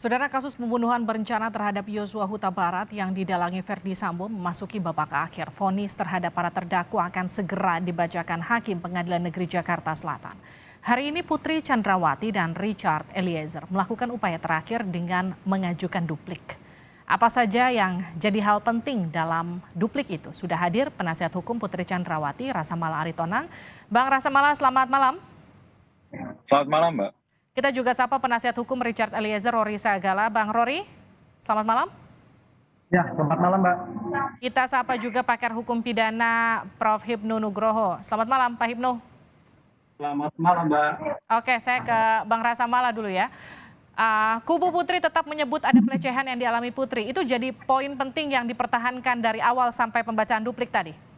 Saudara, kasus pembunuhan berencana terhadap Yosua Huta Barat yang didalangi Verdi Sambo memasuki babak akhir. Vonis terhadap para terdakwa akan segera dibacakan Hakim Pengadilan Negeri Jakarta Selatan. Hari ini Putri Chandrawati dan Richard Eliezer melakukan upaya terakhir dengan mengajukan duplik. Apa saja yang jadi hal penting dalam duplik itu? Sudah hadir penasihat hukum Putri Chandrawati, Rasamala Aritonang. Bang Rasamala, selamat malam. Selamat malam, Mbak. Kita juga sapa penasihat hukum Richard Eliezer, Rory Sagala. Bang Rory, selamat malam. Ya, selamat malam, Mbak. Kita sapa juga pakar hukum pidana Prof. Hipnu Nugroho. Selamat malam, Pak Hipnu. Selamat malam, Mbak. Oke, saya ke Bang Rasamala dulu ya. Kubu Putri tetap menyebut ada pelecehan yang dialami Putri. Itu jadi poin penting yang dipertahankan dari awal sampai pembacaan duplik tadi.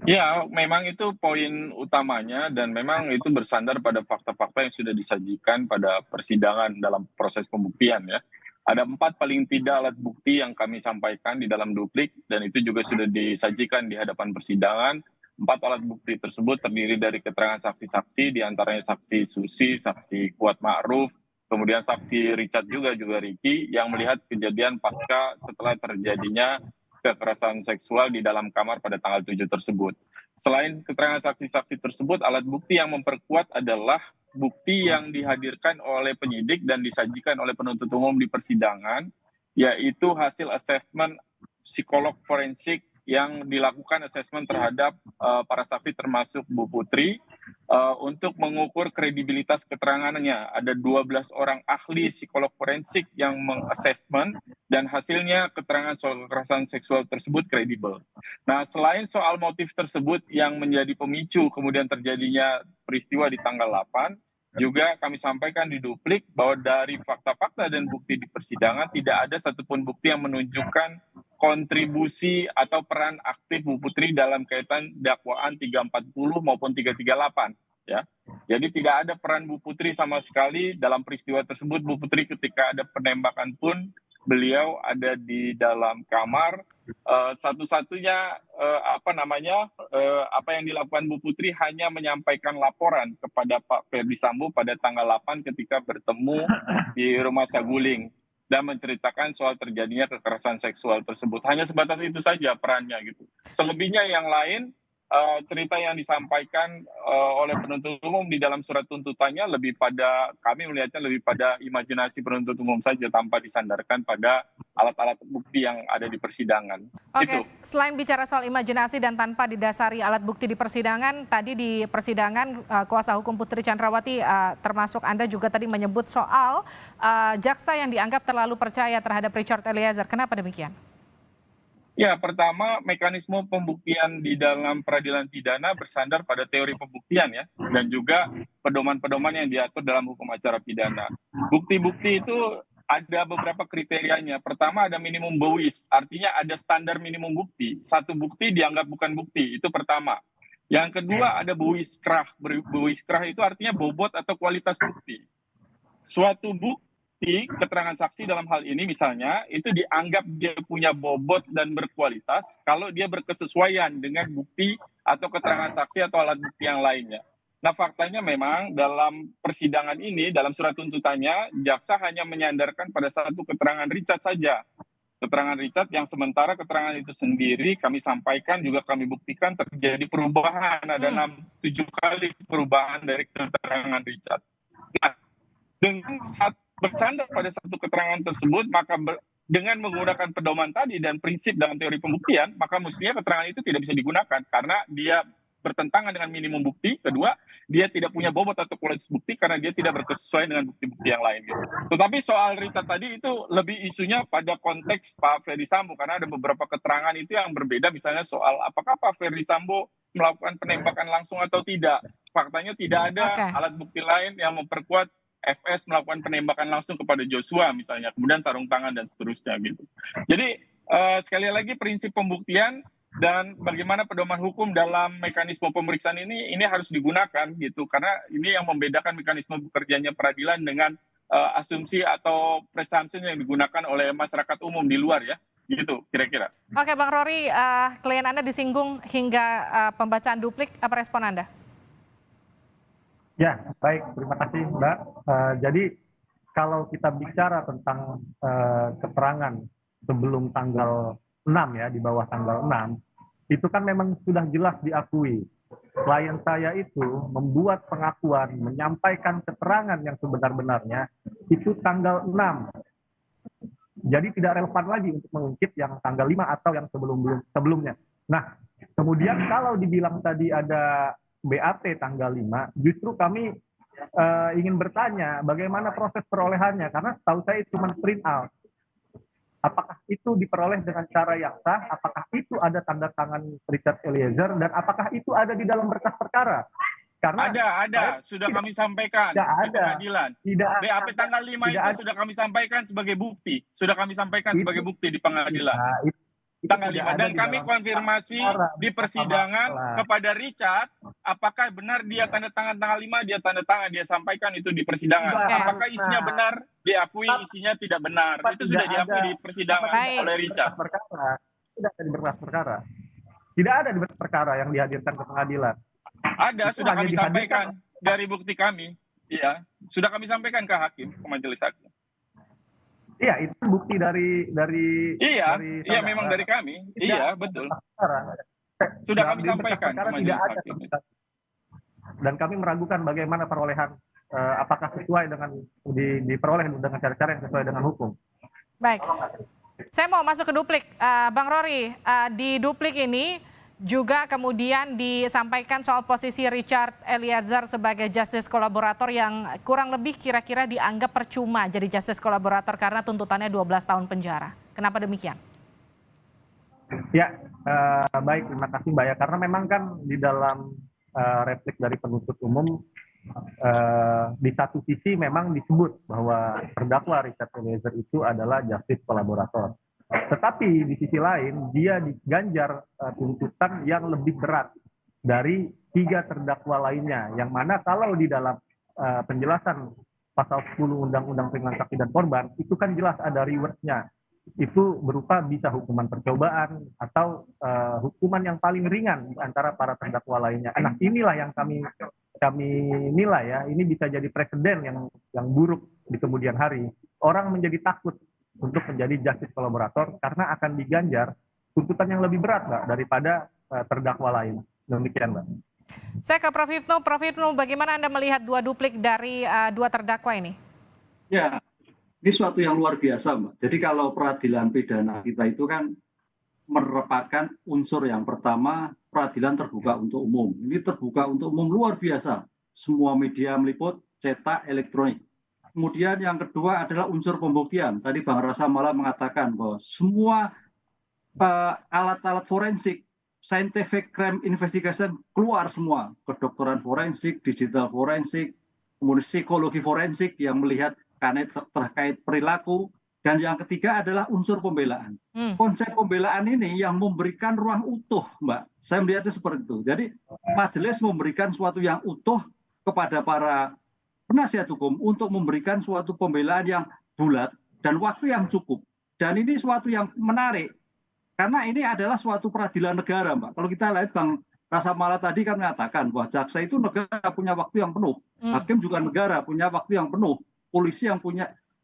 Ya, memang itu poin utamanya dan memang itu bersandar pada fakta-fakta yang sudah disajikan pada persidangan dalam proses pembuktian ya. Ada 4 paling tidak alat bukti yang kami sampaikan di dalam duplik dan itu juga sudah disajikan di hadapan persidangan. 4 alat bukti tersebut terdiri dari keterangan saksi-saksi, diantaranya saksi Susi, saksi Kuat Ma'ruf, kemudian saksi Richard juga Ricky yang melihat kejadian pasca setelah terjadinya kekerasan seksual di dalam kamar pada tanggal 7 tersebut. Selain keterangan saksi-saksi tersebut, alat bukti yang memperkuat adalah bukti yang dihadirkan oleh penyidik dan disajikan oleh penuntut umum di persidangan, yaitu hasil asesmen psikolog forensik yang dilakukan asesmen terhadap para saksi termasuk Bu Putri untuk mengukur kredibilitas keterangannya. Ada 12 orang ahli psikolog forensik yang mengasesmen dan hasilnya keterangan soal kekerasan seksual tersebut kredibel. Nah, selain soal motif tersebut yang menjadi pemicu kemudian terjadinya peristiwa di tanggal 8, juga kami sampaikan di duplik bahwa dari fakta-fakta dan bukti di persidangan tidak ada satupun bukti yang menunjukkan kontribusi atau peran aktif Bu Putri dalam kaitan dakwaan 340 maupun 338 ya. Jadi tidak ada peran Bu Putri sama sekali dalam peristiwa tersebut. Bu Putri ketika ada penembakan pun beliau ada di dalam kamar. Satu-satunya apa yang dilakukan Bu Putri hanya menyampaikan laporan kepada Pak Verdi Sambo pada tanggal 8 ketika bertemu di Rumah Saguling dan menceritakan soal terjadinya kekerasan seksual tersebut. Hanya sebatas itu saja perannya gitu. Selebihnya yang lain cerita yang disampaikan oleh penuntut umum di dalam surat tuntutannya kami melihatnya lebih pada imajinasi penuntut umum saja tanpa disandarkan pada alat-alat bukti yang ada di persidangan. Oke, Itu. selain bicara soal imajinasi dan tanpa didasari alat bukti di persidangan, tadi di persidangan kuasa hukum Putri Chandrawati termasuk Anda juga tadi menyebut soal jaksa yang dianggap terlalu percaya terhadap Richard Eliezer. Kenapa demikian? Ya, pertama mekanisme pembuktian di dalam peradilan pidana bersandar pada teori pembuktian ya, dan juga pedoman-pedoman yang diatur dalam hukum acara pidana. Bukti-bukti itu ada beberapa kriterianya. Pertama ada minimum bowis, artinya ada standar minimum bukti. Satu bukti dianggap bukan bukti, itu pertama. Yang kedua ada bowis-krah. Bowis-krah itu artinya bobot atau kualitas bukti. Suatu bukti keterangan saksi dalam hal ini misalnya itu dianggap dia punya bobot dan berkualitas kalau dia berkesesuaian dengan bukti atau keterangan saksi atau alat bukti yang lainnya. Nah, faktanya memang dalam persidangan ini, dalam surat tuntutannya, jaksa hanya menyandarkan pada satu keterangan Richard saja. Keterangan Richard yang sementara keterangan itu sendiri kami sampaikan, juga kami buktikan terjadi perubahan. Ada 6-7 kali perubahan dari keterangan Richard. Nah, dengan bersandar pada satu keterangan tersebut, maka dengan menggunakan pedoman tadi dan prinsip dalam teori pembuktian, maka mestinya keterangan itu tidak bisa digunakan karena dia bertentangan dengan minimum bukti. Kedua, dia tidak punya bobot atau kualitas bukti karena dia tidak berkesesuaian dengan bukti-bukti yang lain. Gitu. Tetapi soal Richard tadi itu lebih isunya pada konteks Pak Verdi Sambo karena ada beberapa keterangan itu yang berbeda, misalnya soal apakah Pak Verdi Sambo melakukan penembakan langsung atau tidak. Faktanya tidak ada alat bukti lain yang memperkuat FS melakukan penembakan langsung kepada Joshua misalnya, kemudian sarung tangan dan seterusnya gitu. Jadi sekali lagi prinsip pembuktian dan bagaimana pedoman hukum dalam mekanisme pemeriksaan ini harus digunakan gitu, karena ini yang membedakan mekanisme bekerjanya peradilan dengan asumsi atau presumption yang digunakan oleh masyarakat umum di luar ya, gitu kira-kira. Oke, Bang Rory, klien Anda disinggung hingga pembacaan duplik, apa respon Anda? Ya, baik. Terima kasih, Mbak. Jadi kalau kita bicara tentang keterangan sebelum tanggal 6 ya, di bawah tanggal 6, itu kan memang sudah jelas diakui. Klien saya itu membuat pengakuan, menyampaikan keterangan yang sebenar-benarnya itu tanggal 6. Jadi tidak relevan lagi untuk mengungkit yang tanggal 5 atau yang sebelumnya. Nah, kemudian kalau dibilang tadi ada BAP tanggal 5, justru kami ingin bertanya bagaimana proses perolehannya, karena setahu saya cuma print out. Apakah itu diperoleh dengan cara yang sah? Apakah itu ada tanda tangan Richard Eliezer? Dan apakah itu ada di dalam berkas perkara? Karena ada, sudah kami sampaikan di pengadilan. BAP tanggal 5 itu sudah kami sampaikan sebagai bukti. Sudah kami sampaikan sebagai bukti di pengadilan. Tanggal 5. Dan kami konfirmasi di persidangan kepada Richard, apakah benar dia tanda tangan tanggal 5, dia tanda tangan, dia sampaikan itu di persidangan. Apakah isinya benar, diakui isinya tidak benar. Itu sudah diakui di persidangan oleh Richard. Tidak ada di berkas perkara. Tidak ada di berkas perkara yang dihadirkan ke pengadilan. Ada, sudah kami sampaikan dari bukti kami. Iya, sudah kami sampaikan ke hakim, ke majelis hakim. Iya, itu bukti dari Iya, memang dari kami. Iya, betul. Sudah kami sampaikan ke majelis hakim. Dan kami meragukan bagaimana perolehan, apakah sesuai dengan diperoleh dengan cara-cara yang sesuai dengan hukum. Baik, saya mau masuk ke duplik, Bang Rory. Di duplik ini juga kemudian disampaikan soal posisi Richard Eliezer sebagai justice kolaborator yang kurang lebih kira-kira dianggap percuma jadi justice kolaborator karena tuntutannya 12 tahun penjara. Kenapa demikian? Ya, baik, terima kasih Mbak ya. Karena memang kan di dalam replik dari penuntut umum di satu sisi memang disebut bahwa terdakwa Richard Eliezer itu adalah justice kolaborator. Tetapi di sisi lain dia diganjar tuntutan yang lebih berat dari 3 terdakwa lainnya, yang mana kalau di dalam penjelasan pasal 10 Undang-Undang Perlindungan Saksi dan Korban itu kan jelas ada rewardnya, itu berupa bisa hukuman percobaan atau hukuman yang paling ringan antara para terdakwa lainnya. Nah, inilah yang kami nilai ya, ini bisa jadi presiden yang buruk di kemudian hari. Orang menjadi takut untuk menjadi justice kolaborator karena akan diganjar tuntutan yang lebih berat, Mbak, daripada terdakwa lain. Demikian, Mbak. Saya ke Prof. Hipnu. Prof. Hipnu, bagaimana Anda melihat 2 duplik dari 2 terdakwa ini? Ya, ini suatu yang luar biasa, Mbak. Jadi kalau peradilan pidana kita itu kan merupakan unsur yang pertama, peradilan terbuka untuk umum. Ini terbuka untuk umum luar biasa. Semua media meliput, cetak, elektronik. Kemudian yang kedua adalah unsur pembuktian. Tadi Bang Rasa Mala mengatakan bahwa semua alat-alat forensik, scientific crime investigation keluar semua. Kedokteran forensik, digital forensik, kemudian psikologi forensik yang melihat terkait perilaku. Dan yang ketiga adalah unsur pembelaan. Konsep pembelaan ini yang memberikan ruang utuh, Mbak. Saya melihatnya seperti itu. Jadi majelis memberikan suatu yang utuh kepada para penasihat hukum untuk memberikan suatu pembelaan yang bulat dan waktu yang cukup. Dan ini suatu yang menarik, karena ini adalah suatu peradilan negara, Mbak. Kalau kita lihat Bang Rasa Mala tadi kan mengatakan bahwa jaksa itu negara punya waktu yang penuh, hakim juga negara punya waktu yang penuh, polisi yang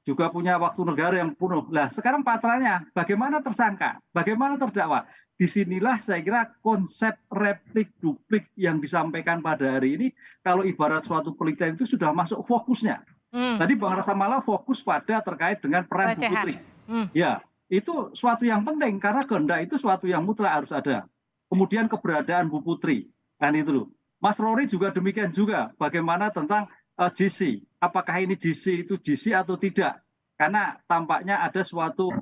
juga punya waktu negara yang penuh. Nah, sekarang patranya, bagaimana tersangka, bagaimana terdakwa? Disinilah saya kira konsep replik duplik yang disampaikan pada hari ini, kalau ibarat suatu penelitian itu sudah masuk fokusnya. Tadi Bang Rasa Mala fokus pada terkait dengan peran Bu Putri. Ya, itu suatu yang penting karena kehendak itu suatu yang mutlak harus ada. Kemudian keberadaan Bu Putri, kan itu loh. Mas Rory juga demikian juga. Bagaimana tentang GC? Apakah ini GC itu GC atau tidak? Karena tampaknya ada suatu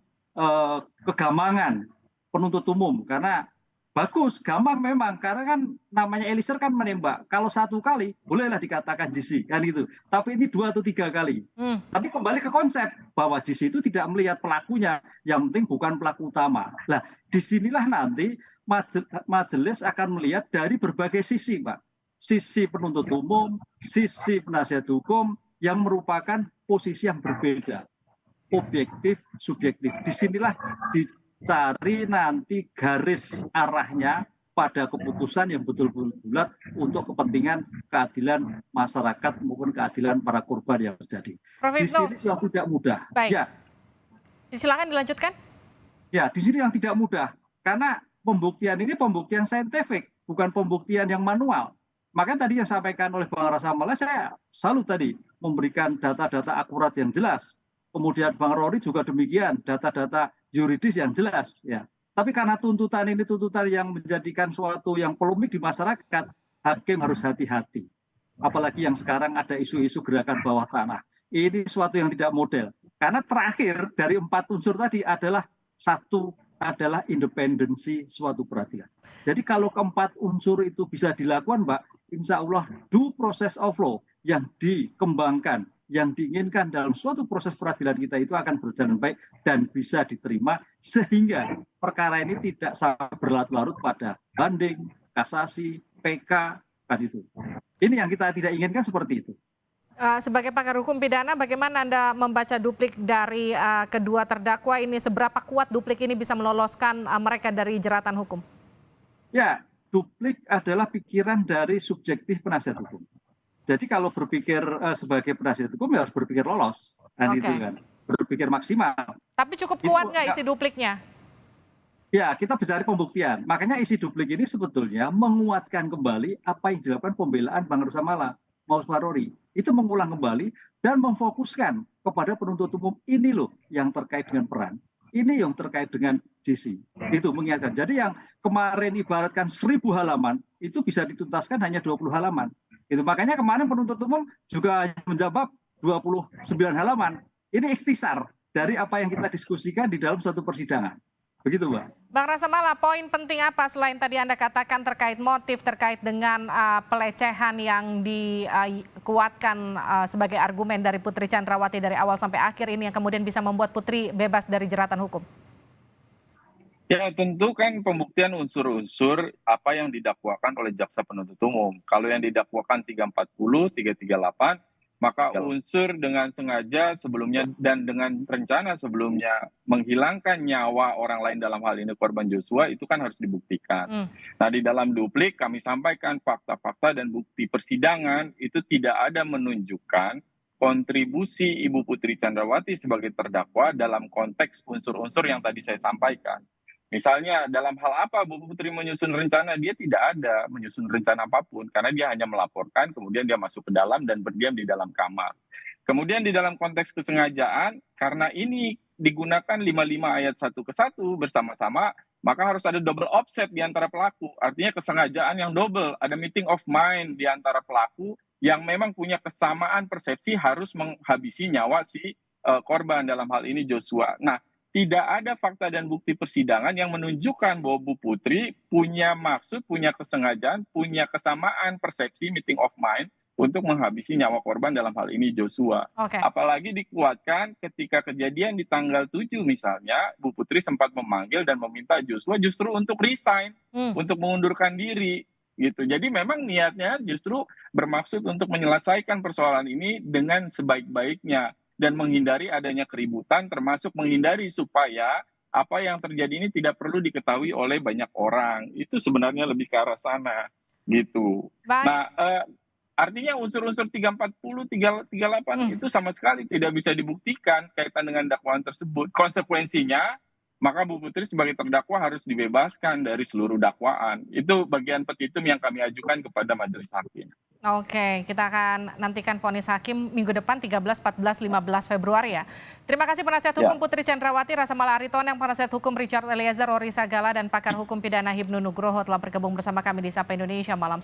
kegamangan penuntut umum, karena bagus, gampang memang, karena kan namanya Eliezer kan menembak, kalau 1 kali bolehlah dikatakan GC, kan itu, tapi ini 2 atau 3 kali. Tapi kembali ke konsep bahwa GC itu tidak melihat pelakunya, yang penting bukan pelaku utama. Nah, disinilah nanti majelis akan melihat dari berbagai sisi, Pak. Sisi penuntut umum, sisi penasihat hukum, yang merupakan posisi yang berbeda, objektif, subjektif. Disinilah dicari nanti garis arahnya pada keputusan yang betul-betul bulat untuk kepentingan keadilan masyarakat maupun keadilan para korban yang terjadi. Prof. Di Ibnu, sini sudah tidak mudah. baik. Ya, Silakan dilanjutkan. ya di sini yang tidak mudah karena pembuktian ini pembuktian saintifik, bukan pembuktian yang manual. Makanya tadi yang disampaikan oleh Bang Rasa Mala, saya salut tadi memberikan data-data akurat yang jelas. Kemudian Bang Rory juga demikian, data-data yuridis yang jelas. Ya. Tapi karena tuntutan ini tuntutan yang menjadikan suatu yang polemik di masyarakat, hakim harus hati-hati. Apalagi yang sekarang ada isu-isu gerakan bawah tanah. Ini suatu yang tidak model. Karena terakhir dari 4 unsur tadi adalah satu adalah independensi suatu peradilan. Jadi kalau keempat unsur itu bisa dilakukan, Mbak, insya Allah due process of law yang dikembangkan, yang diinginkan dalam suatu proses peradilan kita itu akan berjalan baik dan bisa diterima sehingga perkara ini tidak sampai berlarut-larut pada banding, kasasi, PK, kan itu. Ini yang kita tidak inginkan seperti itu. Sebagai pakar hukum pidana, bagaimana Anda membaca duplik dari kedua terdakwa ini? Seberapa kuat duplik ini bisa meloloskan mereka dari jeratan hukum? Ya, duplik adalah pikiran dari subjektif penasihat hukum. Jadi kalau berpikir sebagai penasihat hukum ya harus berpikir lolos, kan itu kan, berpikir maksimal. Tapi cukup kuat nggak isi dupliknya? Ya, kita bicara pembuktian. Makanya isi duplik ini sebetulnya menguatkan kembali apa yang dilakukan pembelaan Bang Rasa Mala, Mas Rory. Itu mengulang kembali dan memfokuskan kepada penuntut umum ini loh yang terkait dengan peran. Ini yang terkait dengan JC. Itu mengingatkan. Jadi yang kemarin ibaratkan 1000 halaman itu bisa dituntaskan hanya 20 halaman. Itu makanya kemarin penuntut umum juga menjawab 29 halaman. Ini ikhtisar dari apa yang kita diskusikan di dalam suatu persidangan. Begitu, Mbak. Bang Rasa Mala, poin penting apa selain tadi Anda katakan terkait motif, terkait dengan pelecehan yang dikuatkan sebagai argumen dari Putri Chandrawati dari awal sampai akhir ini yang kemudian bisa membuat Putri bebas dari jeratan hukum? Ya, tentu kan pembuktian unsur-unsur apa yang didakwakan oleh jaksa penuntut umum. Kalau yang didakwakan 340, 338, maka unsur dengan sengaja sebelumnya dan dengan rencana sebelumnya menghilangkan nyawa orang lain dalam hal ini korban Joshua itu kan harus dibuktikan. Nah, di dalam duplik kami sampaikan fakta-fakta dan bukti persidangan itu tidak ada menunjukkan kontribusi Ibu Putri Chandrawati sebagai terdakwa dalam konteks unsur-unsur yang tadi saya sampaikan. Misalnya dalam hal apa Bu Putri menyusun rencana, dia tidak ada menyusun rencana apapun karena dia hanya melaporkan, kemudian dia masuk ke dalam dan berdiam di dalam kamar. Kemudian di dalam konteks kesengajaan, karena ini digunakan 55 ayat 1 ke 1 bersama-sama, maka harus ada double offset di antara pelaku. Artinya kesengajaan yang double, ada meeting of mind di antara pelaku yang memang punya kesamaan persepsi harus menghabisi nyawa si korban dalam hal ini Joshua. Nah, tidak ada fakta dan bukti persidangan yang menunjukkan bahwa Bu Putri punya maksud, punya kesengajaan, punya kesamaan persepsi meeting of mind untuk menghabisi nyawa korban dalam hal ini Joshua. Apalagi dikuatkan ketika kejadian di tanggal 7 misalnya, Bu Putri sempat memanggil dan meminta Joshua justru untuk resign, untuk mengundurkan diri. Gitu. Jadi memang niatnya justru bermaksud untuk menyelesaikan persoalan ini dengan sebaik-baiknya dan menghindari adanya keributan, termasuk menghindari supaya apa yang terjadi ini tidak perlu diketahui oleh banyak orang. Itu sebenarnya lebih ke arah sana, gitu. Nah, artinya unsur-unsur 340, 338 itu sama sekali tidak bisa dibuktikan kaitan dengan dakwaan tersebut. Konsekuensinya, maka Bu Putri sebagai terdakwa harus dibebaskan dari seluruh dakwaan. Itu bagian petitum yang kami ajukan kepada majelis hakim. Oke, kita akan nantikan vonis hakim minggu depan 13, 14, 15 Februari ya. Terima kasih penasihat hukum Putri Chandrawati, Rasa Mala Aritonang, penasihat hukum Richard Eliezer, Rory Sagala, dan pakar hukum pidana Hibnu Nugroho telah bergabung bersama kami di Sapa Indonesia malam.